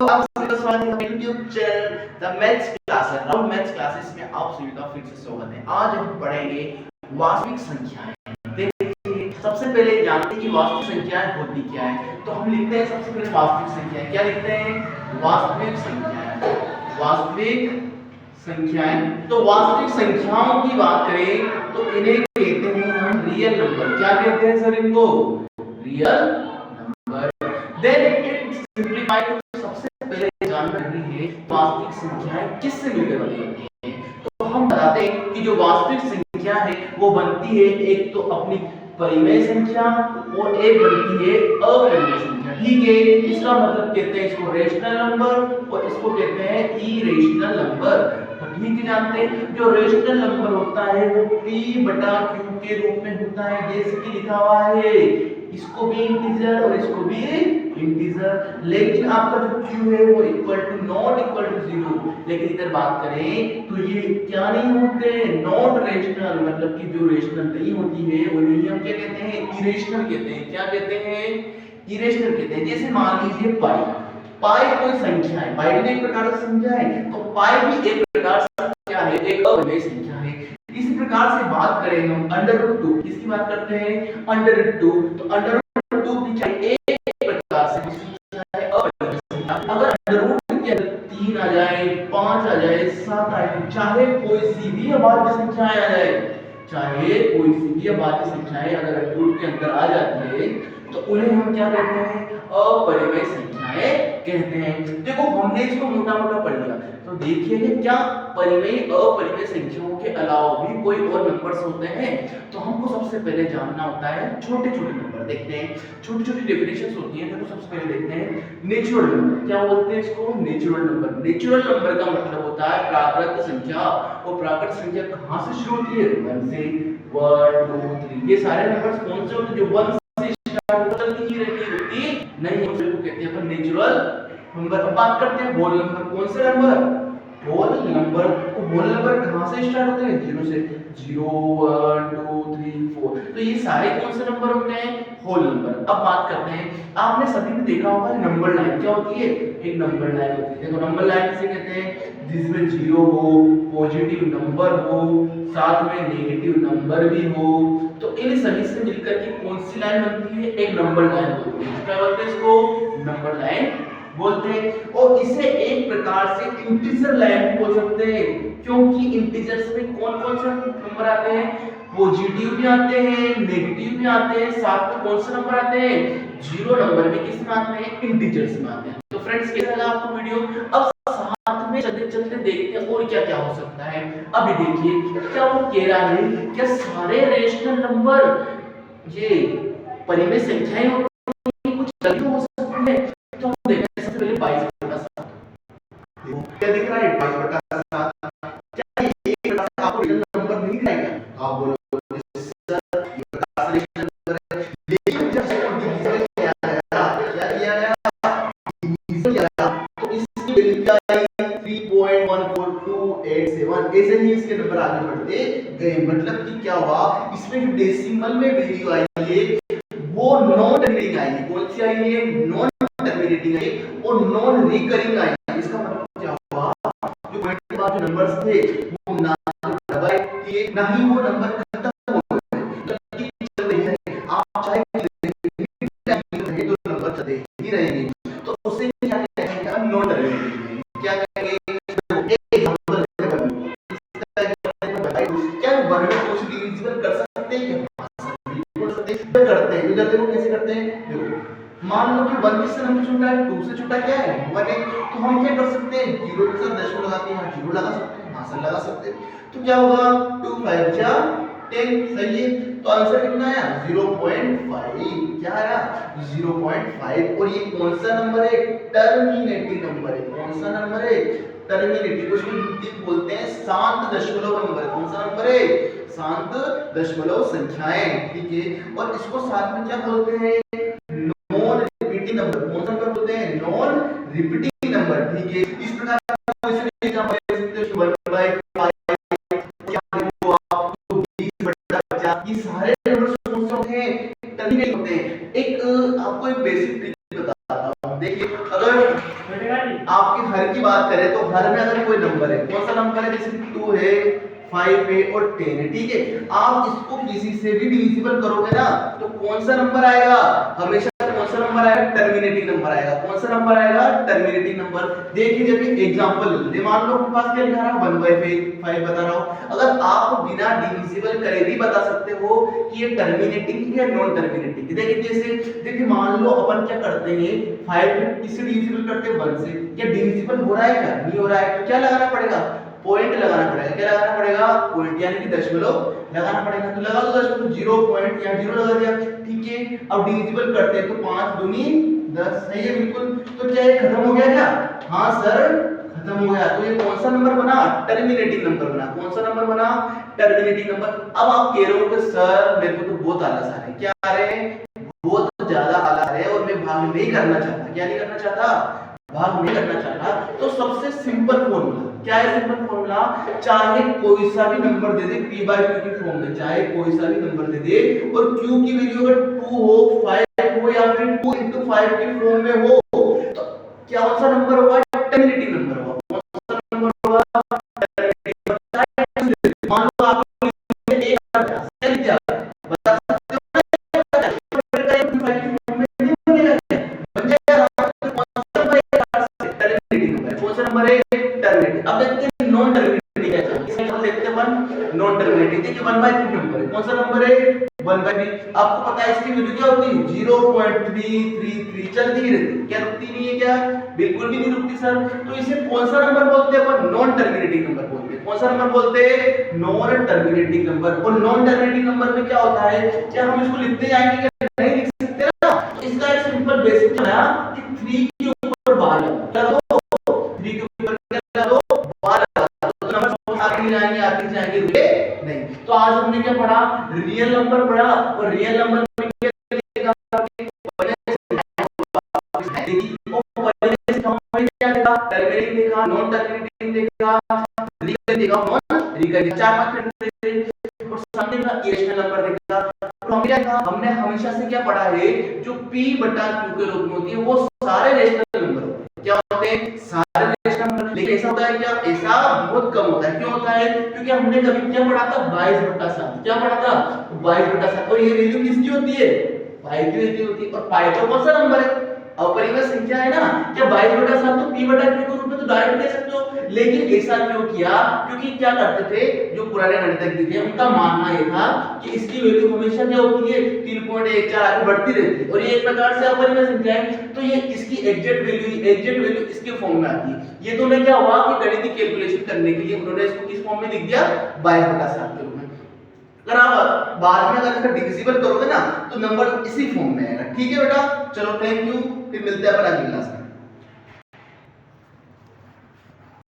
आप सभी का स्वागत है हमारे YouTube channel the maths classes round maths classes में आप सभी का फिर से स्वागत है। आज हम पढ़ेंगे वास्तविक संख्याएं। देखिए सबसे पहले जानते हैं कि वास्तविक संख्याएं होती क्या है। तो हम लिखते हैं सबसे पहले वास्तविक संख्याएं। क्या लिखते हैं? वास्तविक संख्याएं। वास्तविक संख्याएं। तो वास्तविक संख्याओं की बात करें तो इन्हें कहते हैं हम रियल नंबर। क्या कहते हैं सर इनको? Real number. Then it simplified जानकारी है वास्तविक संख्याएं किससे मिलकर बनी होती हैं। तो हम बताते हैं कि जो वास्तविक संख्या है वो बनती है एक तो अपनी परिमेय संख्या और एक बनती है अपरिमेय संख्या। ठीक है, इसका मतलब कहते हैं इसको रेशनल नंबर और इसको कहते हैं इरेशनल नंबर। तो ठीक है, जानते हैं जो रेशनल नंबर होता है वो p/q के रूप में होता है, जैसे कि लिखा हुआ है। इसको भी इंटीजर और इसको भी इंटीजर, लेकिन आपका जो q है वो equal to not equal to 0। लेकिन इधर बात करें तो ये क्या नहीं होते, नॉट रेशनल, मतलब कि जो रेशनल नहीं होती है वो नहीं हम क्या कहते हैं? इरेशनल कहते हैं। क्या कहते हैं? इरेशनल कहते हैं। जैसे मान लीजिए पाई। पाई कोई संख्या है, पाई भी एक प्रकार की संख्या है, तो पाई भी एक प्रकार से क्या है? एक अविभाज्य संख्या है। इसी प्रकार से बात करें हम √2, किसकी बात करते हैं? √2। तो √2 भी चाहिए एक प्रकार से संख्या है, अविभाज्य संख्या। अगर √2 के अंदर 3 आ जाए, 5 आ जाए, 7 आ जाए, चाहे कोई सी भी अभाज्य संख्याएं आ जाए, चाहे कोई सी भी अभाज्य संख्याएं अगर √2 के अंदर आ जाती है तो उन्हें हम क्या कहते हैं? अपरिमेय संख्याएं कहते हैं। देखो हमने इसको मोटा-मोटा पढ़ लिया, तो देखिए कि क्या परिमेय अपरिमेय संख्याओं के अलावा भी कोई और नंबर्स होते हैं। तो हमको सबसे पहले जानना होता है छोटे-छोटे नंबर। देखते हैं छोटी-छोटी डेफिनेशंस होती हैं। देखो सबसे पहले देखते हैं नेचुरल नंबर। क्या बोलते हैं इसको? Natural number. नेचुरल नंबर का मतलब होता है प्राकृत संख्या। और प्राकृत संख्या कहां से शुरू होती है? 1 से। 1 2 3 ये सारे नंबर्स कौन से होते हैं? जो 1 से स्टार्ट चलती ही रहती होती नहीं, उसको कहते हैं अपन नेचुरल नंबर। अब बात करते हैं होल नंबर। कौन से नंबर? Whole number. तो होल नंबर कहां से स्टार्ट होते हैं? 0 से। 0 1 2 3 4। तो ये सारे कौन से नंबर होते हैं? Whole number. अब बात करते हैं, आपने सभी ने देखा होगा नंबर लाइन क्या होती है? एक नंबर लाइन होती है। देखो नंबर लाइन किसे कहते हैं? जिसमें 0 हो, पॉजिटिव नंबर हो, साथ में नेगेटिव नंबर भी हो। तो इन सभी से मिलकर के कौन सी लाइन बनती है? एक नंबर लाइन बनती है। क्या बोलते हैं इसको? नंबर लाइन बोलते हैं। और इसे एक प्रकार से इंटीजर लाइन बोल सकते हैं, क्योंकि इंटीजर्स में कौन-कौन से नंबर आते हैं? पॉजिटिव भी आते हैं, नेगेटिव भी आते हैं, साथ में कौन से नंबर आते हैं? जीरो नंबर भी किस में आते हैं? इंटीजर्स में आते हैं। तो फ्रेंड्स कैसा लगा आपको वीडियो? अब साथ में चलते-चलते देखते हैं और क्या-क्या हो सकता है। अभी देखिए क्या वो कह रहा है, क्या सारे रेशनल नंबर ये परिमेय संख्याएं होती हैं? कुछ गलती हो सकती है? तो हम देखते हैं सबसे पहले 22/7। देखो क्या दिख रहा है? 22/7। क्या ये एक प्रकार से आपको रियल नंबर नहीं दिख रहा है क्या? आप बोलो सर ये प्रकार से रियल नंबर है, लेकिन जब इसको डिवीजन किया गया, क्या किया गया? डिवीजन किया गया, तो इसकी वैल्यू क्या आई? 3.14287। ऐसे ही इसके नंबर आगे बढ़ते गए। मतलब कि क्या हुआ? इसमें जो डेसिमल में वैल्यू आई है वो नॉन टर्मिनेटिंग आई है। कौन सी आई है? नॉन टर्मिनेटिंग आई और नॉन रिकरिंग आई। इसका मतलब क्या हुआ? जो पॉइंट के बाद जो नंबर्स थे वो ना तो डबल किए, ना ही वो नंबर खत्म हो गए, मतलब कि चल रही है। आप चाहे तो नंबर चलते ही रहेंगे। तो उससे क्या कहेंगे? Non terminating. क्या कहेंगे? एक एग्जांपल क्या वन में कुछ डिविजिबल कर सकते हैं क्या? करते हैं। इधर देखो कैसे करते हैं। देखो मान लो कि 1 किससे नंबर छोटा है? 2 से छोटा क्या है? 1 है। तो हम क्या कर सकते हैं? 0 के साथ दशमलव लगाते हैं, 0 लगा सकते हैं, यहाँ से लगा सकते हैं। तो क्या होगा? 2 5 जा 10। सही है। तो आंसर कितना आया? 0.5। क्या आया? 0.5। और ये कौन सा नंबर है? टर्मिनेटिंग नंबर है। कौन सा नंबर है? टर्मिनेटिंग। उसको हिंदी में बोलते हैं शांत दशमलव नंबर। कौन सा नंबर है? शांत दशमलव संख्याएं। ठीक है। और इसको साथ में क्या बोलते हैं? Non repeating number. कौन सा नंबर बोलते हैं? Non repeating number. ठीक है। इस प्रकार इसमें एग्जांपल दे सकते हो 1/5 क्या देखो आप, तो 20/50। ये सारे नंबर्स कौन से होते हैं? टर्मिनेटिंग होते हैं। एक आपको एक बेसिक ट्रिक बताता हूं। देखिए अगर आपके हर की बात करें तो हर में अगर कोई नंबर है, कौन सा नंबर है, जैसे 2 है, 5 है और 10 है, ठीक है। आप इसको किसी से भी डिविजिबल करोगे ना तो कौन सा नंबर आएगा, हमेशा कौन सा नंबर आएगा, टर्मिनेटिंग नंबर आएगा। कौन सा नंबर आएगा, टर्मिनेटिंग नंबर। देखिए जब एक एग्जांपल ले लेते, मान लो आपके पास क्या लिखा रहा है 1/5 बता रहा हूं, अगर आप बिना डिविजिबल करे भी बता सकते हो कि ये टर्मिनेटिंग है या नॉन टर्मिनेटिंग। देखिए मान लो अपन क्या करते हैं, 5 किससे डिविजिबल करते हैं, 1 से। क्या डिविजिबल हो रहा है, क्या नहीं हो रहा है, तो क्या लगाना पड़ेगा, पॉइंट लगाना पड़ेगा। क्या लगाना पड़ेगा, पॉइंट, यानी कि दशमलव लगाना पड़ेगा। तो लगा दो दशमलव, 0 पॉइंट या 0 लगा दिया, ठीक है। अब डिविजिबल करते हैं तो 5 दूनी 10, सही है बिल्कुल। तो क्या ये खत्म हो गया क्या, हाँ सर खत्म हो गया। तो ये कौन सा नंबर बना, टर्मिनेटिंग नंबर बना। कौन सा नंबर बना, टर्मिनेटिंग नंबर। अब आप कह रहे हो कि सर मेरे को तो बहुत आलस आ रहा है, क्या आ रहे हैं, बहुत ज्यादा आलस आ रहे हैं और मैं भाग नहीं करना चाहता। क्या नहीं करना चाहता, भाग नहीं करना चाहता। तो सबसे सिंपल फॉर्मूला क्या है, सिंपल फॉर्मूला, चाहे कोई सा भी नंबर दे दे p/q की फॉर्म में, चाहे कोई सा भी नंबर दे दे और q की वैल्यू अगर 2 हो, 5 हो या फिर 2 into 5 की फॉर्म में हो, तो क्या कौन सा नंबर होगा, टर्मिनेटिंग नंबर होगा। कौन सा नंबर होगा, टर्मिनेटिंग नंबर। मान लो आप एक दिया, बता सकते हो कौन सा नंबर है, टर्मिनेटिंग। अब देखते हैं नॉन टर्मिनेटिंग क्या है, इसमें हम देखते हैं 1 नॉन टर्मिनेटिंग। देखिए 1/3 नंबर है, कौन सा नंबर है, 1/3। आपको पता है इसकी वैल्यू क्या होती है, 0.333 चलती ही रहती, क्या रुकती नहीं है, क्या बिल्कुल भी नहीं रुकती सर। तो इसे कौन सा नंबर बोलते हैं अपन, नॉन टर्मिनेटिंग नंबर बोलते हैं। कौन सा नंबर बोलते हैं, नॉन टर्मिनेटिंग नंबर। और नॉन टर्मिनेटिंग नंबर में क्या होता है, क्या हम इसको लिखते जाएंगे क्या नहीं लिख सकते ना। इसका एक सिंपल बेसिक है कि 3 के ऊपर बार लगा दो, 3 के ऊपर क्या दो, बार लगा दो, तो नंबर आते जाएंगे नहीं। तो आज हमने क्या पढ़ा, रियल नंबर पढ़ा। और रियल नंबर में क्या देखा, टर्मिनेटिंग देखा, नॉन टर्मिनेटिंग देखा, रियल देखा, नॉन रियल, 4 मार्क थे। और सामने का इरेशनल नंबर देखा। तो हमने क्या कहा, हमने हमेशा से क्या पढ़ा है, जो p/q के रूप में होती है वो सारे रेशनल नंबर होते हैं। क्या होते हैं, सारे रेशनल नंबर। लेकिन ऐसा होता है क्या, ऐसा बहुत कम होता है। क्यों होता है, क्योंकि हमने कभी क्या पढ़ा था, 22/7। क्या पढ़ा था, 22/7। और ये वैल्यू किसकी होती है, पाई की वैल्यू होती है। और पाई तो कौन सा नंबर है, अपरिमेय संख्या है ना। क्या 22/7 तो p/q के रूप में तो डायरेक्ट दे सकते हो। लेकिन ऐसा क्यों किया, क्योंकि क्या करते थे जो पुराने गणितज्ञ थे, उनका मानना ये था कि इसकी वैल्यू हमेशा क्या होती है, 3.14 आगे बढ़ती रहती है। और ये एक प्रकार से अपरिमेय संख्या है, तो ये इसकी एग्जैक्ट वैल्यू इसके फॉर्म में आती है। ये तो मैं क्या हुआ कि गणितीय कैलकुलेशन करने के लिए उन्होंने इसको किस फॉर्म में लिख दिया, 22/7 के रूप में। अगर आप बाद में अगर इसका डिविजिबल करोगे ना तो नंबर इसी फॉर्म में आएगा। ठीक है बेटा, चलो थैंक यू, फिर मिलते हैं अपन अगली क्लास में।